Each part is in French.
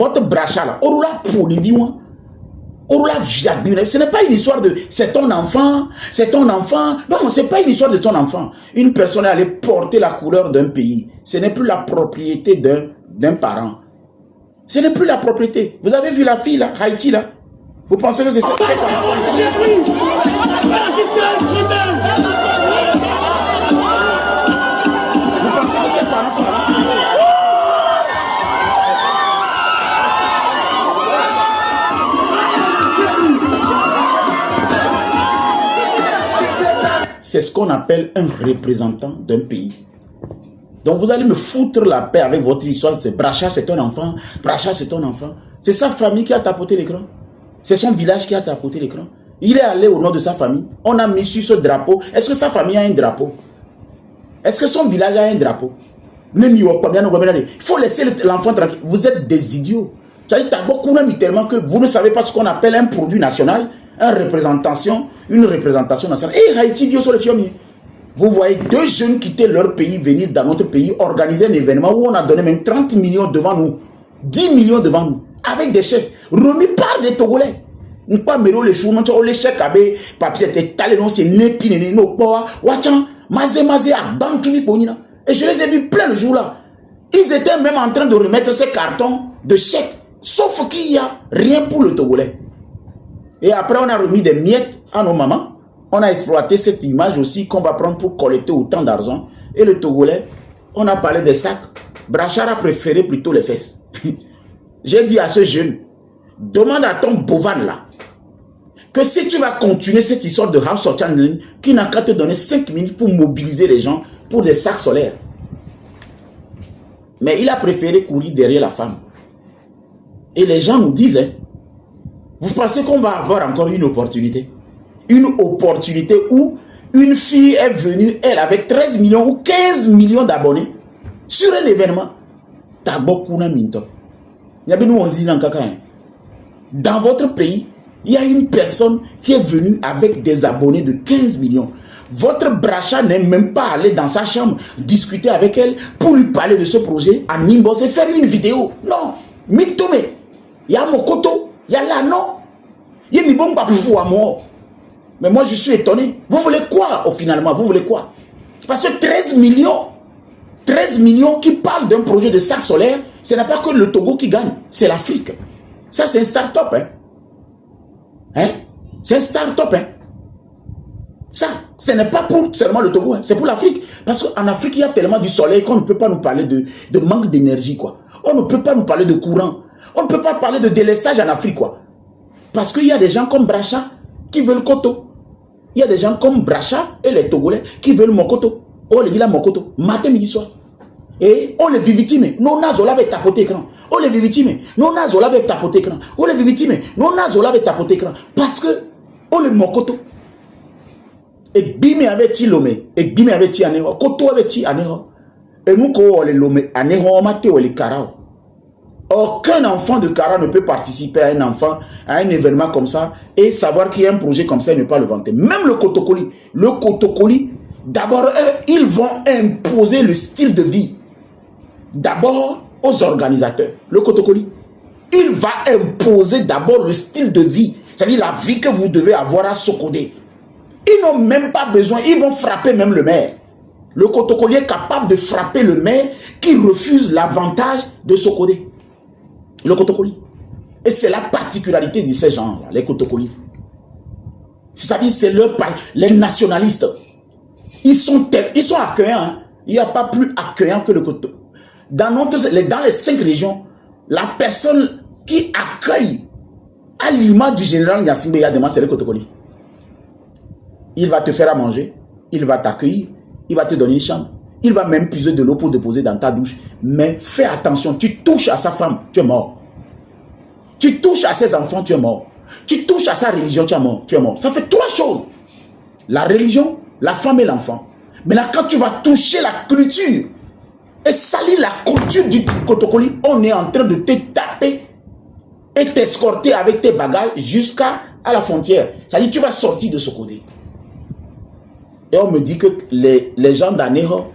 Votre brachat là, Orula pour les vieux. Ce n'est pas une histoire de c'est ton enfant, c'est ton enfant. Non, ce n'est pas une histoire de ton enfant. Une personne est allée porter la couleur d'un pays. Ce n'est plus la propriété d'un parent. Ce n'est plus la propriété. Vous avez vu la fille là, Haïti là? Vous pensez que c'est ça? Vous pensez que ses parents sont là? C'est ce qu'on appelle un représentant d'un pays. Donc vous allez me foutre la paix avec votre histoire. C'est Bracha, c'est ton enfant. Bracha, c'est ton enfant. C'est sa famille qui a tapoté l'écran. C'est son village qui a tapoté l'écran. Il est allé au nom de sa famille. On a mis sur ce drapeau. Est-ce que sa famille a un drapeau? Est-ce que son village a un drapeau? Il faut laisser l'enfant tranquille. Vous êtes des idiots. Tellement que vous ne savez pas ce qu'on appelle un produit national. Une représentation nationale. Et Haïti vit sur le fiomier. Vous voyez deux jeunes quitter leur pays, venir dans notre pays, organiser un événement où on a donné même 30 millions devant nous, 10 millions devant nous, avec des chèques remis par des Togolais. Nous pas mélo les choux, les chèques avec papier, talé, non, c'est n'épine, non, pas, wachan, mazé, à bantouni, bonina. Et je les ai vus plein le jour là. Ils étaient même en train de remettre ces cartons de chèques, sauf qu'il n'y a rien pour le Togolais. Et après, on a remis des miettes à nos mamans. On a exploité cette image aussi qu'on va prendre pour collecter autant d'argent. Et le Togolais, on a parlé des sacs. Brachar a préféré plutôt les fesses. J'ai dit à ce jeune, demande à ton bovan là, que si tu vas continuer cette histoire de House of Channeling, qui n'a qu'à te donner 5 minutes pour mobiliser les gens pour des sacs solaires. Mais il a préféré courir derrière la femme. Et les gens nous disent, hein, vous pensez qu'on va avoir encore une opportunité? Une opportunité où une fille est venue, elle, avec 13 millions ou 15 millions d'abonnés sur un événement. Dans votre pays, il y a une personne qui est venue avec des abonnés de 15 millions. Votre brachat n'est même pas allé dans sa chambre discuter avec elle pour lui parler de ce projet à Nimbos et faire une vidéo. Non, mitome. Il y a Mokoto, il y a Lano, il y a Mibomba pour amour. Mais moi, je suis étonné. Vous voulez quoi, finalement? Vous voulez quoi? Parce que 13 millions qui parlent d'un projet de sac solaire, ce n'est pas que le Togo qui gagne, c'est l'Afrique. Ça, c'est un start-up. Hein? C'est un start-up. Hein? Ça, ce n'est pas pour seulement le Togo, hein? C'est pour l'Afrique. Parce qu'en Afrique, il y a tellement du soleil qu'on ne peut pas nous parler de manque d'énergie, quoi. On ne peut pas nous parler de courant. On ne peut pas parler de délaissage en Afrique, quoi. Parce qu'il y a des gens comme Bracha qui veulent Koto. Il y a des gens comme Bracha et les Togolais qui veulent Mokoto. On les dit là Mokoto, matin, midi, soir. Et on les vit victimes. Non, Nazola va tapoter écran. On les vit victimes. Non, Nazola va tapoter écran. On les vit victimes. Non, Nazola va tapoter écran. Parce que on les Mokoto. Et Bime avait-il l'homme. Et Bime avait-il aného. Koto avait-il aného. Et nous, quand on les l'homme, aného, on m'a té ou les karao. Aucun enfant de Kara ne peut participer à un événement comme ça et savoir qu'il y a un projet comme ça et ne pas le vanter. Même le Kotokoli. Le Kotokoli, d'abord, ils vont imposer le style de vie. D'abord aux organisateurs. Le Kotokoli, il va imposer d'abord le style de vie. C'est-à-dire la vie que vous devez avoir à Sokodé. Ils n'ont même pas besoin, ils vont frapper même le maire. Le Kotokoli est capable de frapper le maire qui refuse l'avantage de Sokodé. Le Kotokoli. Et c'est la particularité de ces gens-là, les Kotokoli. C'est-à-dire, c'est les nationalistes. Ils sont accueillants. Hein. Il n'y a pas plus accueillant que le Kotokoli. Dans les 5 régions, la personne qui accueille à l'image du général Nyassimbe Yadema, c'est le Kotokoli. Il va te faire à manger, il va t'accueillir, il va te donner une chambre. Il va même puiser de l'eau pour déposer dans ta douche. Mais fais attention, tu touches à sa femme, tu es mort. Tu touches à ses enfants, tu es mort. Tu touches à sa religion, tu es mort. Ça fait 3 choses. La religion, la femme et l'enfant. Maintenant, quand tu vas toucher la culture et salir la culture du Kotokoli, on est en train de te taper et t'escorter avec tes bagages jusqu'à la frontière. C'est-à-dire, tu vas sortir de ce côté. Et on me dit que les gens d'Aného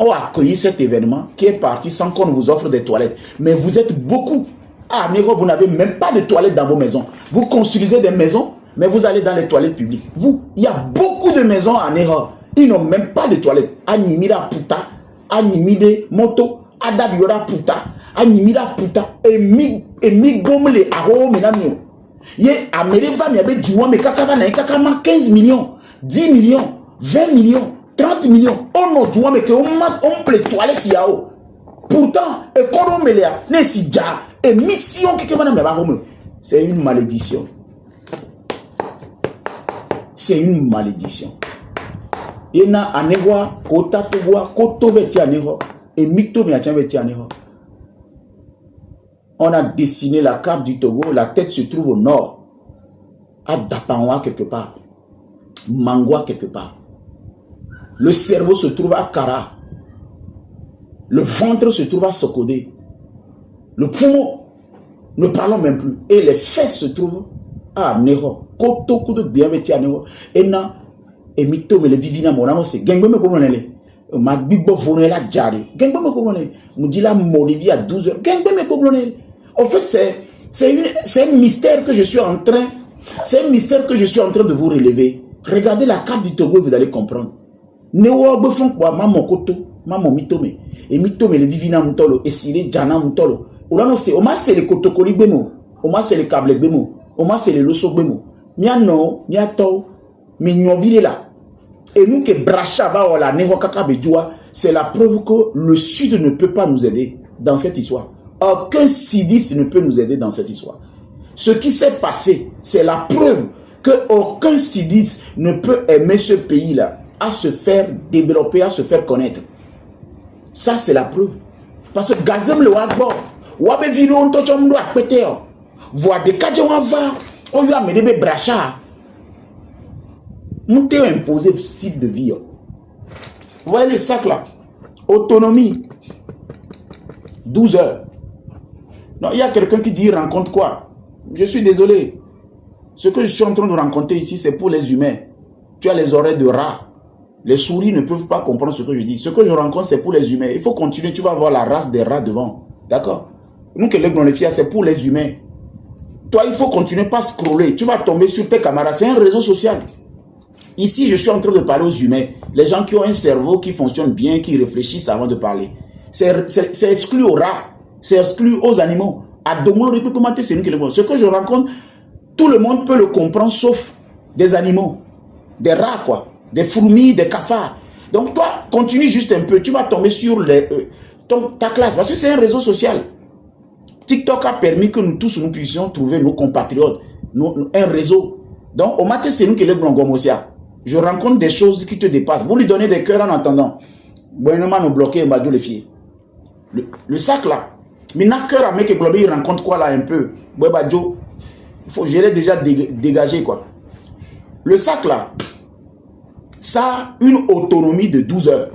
ont accueilli cet événement qui est parti sans qu'on vous offre des toilettes. Mais vous êtes beaucoup Ah, Néro, vous n'avez même pas de toilettes dans vos maisons. Vous construisez des maisons, mais vous allez dans les toilettes publiques. Vous, il y a beaucoup de maisons à Néro. Ils n'ont même pas de toilettes. Animira puta, animide moto, adabiola puta, animira puta, et mi gomle aro menamio. Ye amereva mi abe juwa me kakava na kakama 15 millions, 10 millions, 20 millions, 30 millions. On no juwa me que on ple toilettes yao. Pourtant, économélea, ne si ja, et mission qui c'est une malédiction. C'est une malédiction. Il y a un égoa, kota toboa, koto veti aného, et mito miachan veti aného. On a dessiné la carte du Togo, la tête se trouve au nord, à Dapanwa quelque part, Mangwa quelque part. Le cerveau se trouve à Kara. Le ventre se trouve à Sokodé. Le poumon, ne parlons même plus. Et les fesses se trouvent à Ného. Koto kudo bien veti à Ného. Et na, et mito me le vivina monano se. Gengbe me komonele. Ma bigbo vone la jari. Gengbe me komonele. Moudila Bolivie à 12 heures. Gengbe me komonele. En fait, c'est un mystère que je suis en train. C'est un mystère que je suis en train de vous relever. Regardez la carte du Togo et vous allez comprendre. Néo befon kwa maman koto. Maman mitome et mitome le vivina mutolo et sile jana mutolo olano c'est oma c'est le kotokoli bemo oma c'est le câble bemo oma c'est le loso bemo mia no mia to mi nyovile là et nous que bracha va ola neho kaka bejua c'est la preuve que le sud ne peut pas nous aider dans cette histoire. Aucun sidis ne peut nous aider dans cette histoire. Ce qui s'est passé, c'est la preuve que aucun sidis ne peut aimer ce pays là à se faire développer, à se faire connaître. Ça, c'est la preuve. Parce que Gazem le Wagbo, Wabe Viro, on touche un doigt pété. Voir des cas de Wava, on lui a mis des brachas. On t'a imposé ce type de vie. Vous voyez les sacs là. Autonomie. 12 heures. Non, il y a quelqu'un qui dit rencontre quoi? Je suis désolé. Ce que je suis en train de rencontrer ici, c'est pour les humains. Tu as les oreilles de rat. Les souris ne peuvent pas comprendre ce que je dis. Ce que je rencontre, c'est pour les humains. Il faut continuer, tu vas voir la race des rats devant. D'accord? Nous, que les filles, c'est pour les humains. Toi, il faut continuer, pas scroller. Tu vas tomber sur tes camarades. C'est un réseau social. Ici, je suis en train de parler aux humains. Les gens qui ont un cerveau qui fonctionne bien, qui réfléchissent avant de parler. C'est exclu aux rats. C'est exclu aux animaux. À Domolo, ce que je rencontre, tout le monde peut le comprendre, sauf des animaux. Des rats, quoi. Des fourmis, des cafards. Donc toi, continue juste un peu. Tu vas tomber sur ta classe. Parce que c'est un réseau social. TikTok a permis que nous tous, nous puissions trouver nos compatriotes. Un réseau. Donc, au matin, c'est nous qui les blongomosia. Je rencontre des choses qui te dépassent. Vous lui donnez des cœurs en attendant. Bonnement nous bloquer, Mbadjo les filles. Le sac là. Maintenant, cœur à mec globé, il rencontre quoi là un peu. Mbadjo, je l'ai déjà dégagé quoi. Le sac là. Ça a une autonomie de 12 heures.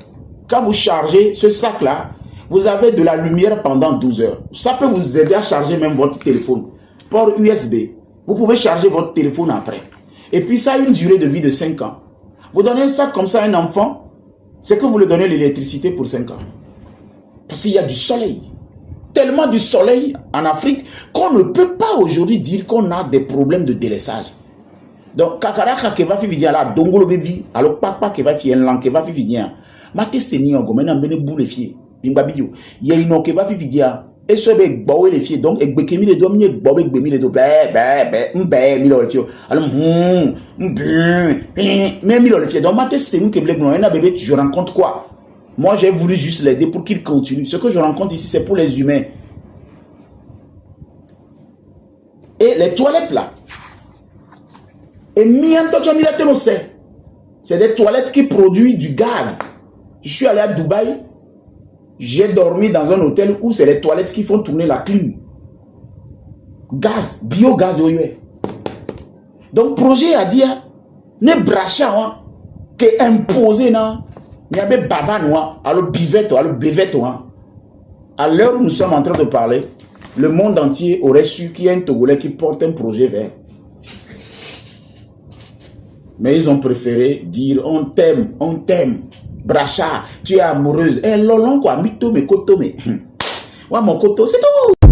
Quand vous chargez ce sac-là, vous avez de la lumière pendant 12 heures. Ça peut vous aider à charger même votre téléphone. Port USB, vous pouvez charger votre téléphone après. Et puis ça a une durée de vie de 5 ans. Vous donnez un sac comme ça à un enfant, c'est que vous lui donnez l'électricité pour 5 ans. Parce qu'il y a du soleil. Tellement du soleil en Afrique qu'on ne peut pas aujourd'hui dire qu'on a des problèmes de délaissage. Donc, kakaraka qui va finir là, dongolo bebi, alors papa qui va finir là, qui va finir. Mate seni on gomen ambene boule fier. Bimbabiyo. Il y a une qui va finir. Et ce bec bawe les fiers. Donc, ek bekemi les domiers, bawe bemi les do. Mbe milo les fiers. Alors, mais milo les fiers. Donc, mate seni qui blé blanc. Un bébé, je rencontre quoi? Moi, j'ai voulu juste l'aider pour qu'il continue. Ce que je rencontre ici, c'est pour les humains. Et les toilettes là. Et c'est des toilettes qui produisent du gaz. Je suis allé à Dubaï, j'ai dormi dans un hôtel où c'est les toilettes qui font tourner la clim. Gaz, biogaz. Donc, projet a dit, ne bracha, que imposé, il y avait bavan, alors bivette, à l'heure où nous sommes en train de parler, le monde entier aurait su qu'il y a un Togolais qui porte un projet vert. Mais ils ont préféré dire on t'aime, Bracha, tu es amoureuse. Eh, lolon quoi, mito me koto me. Ouais, mon koto, c'est tout.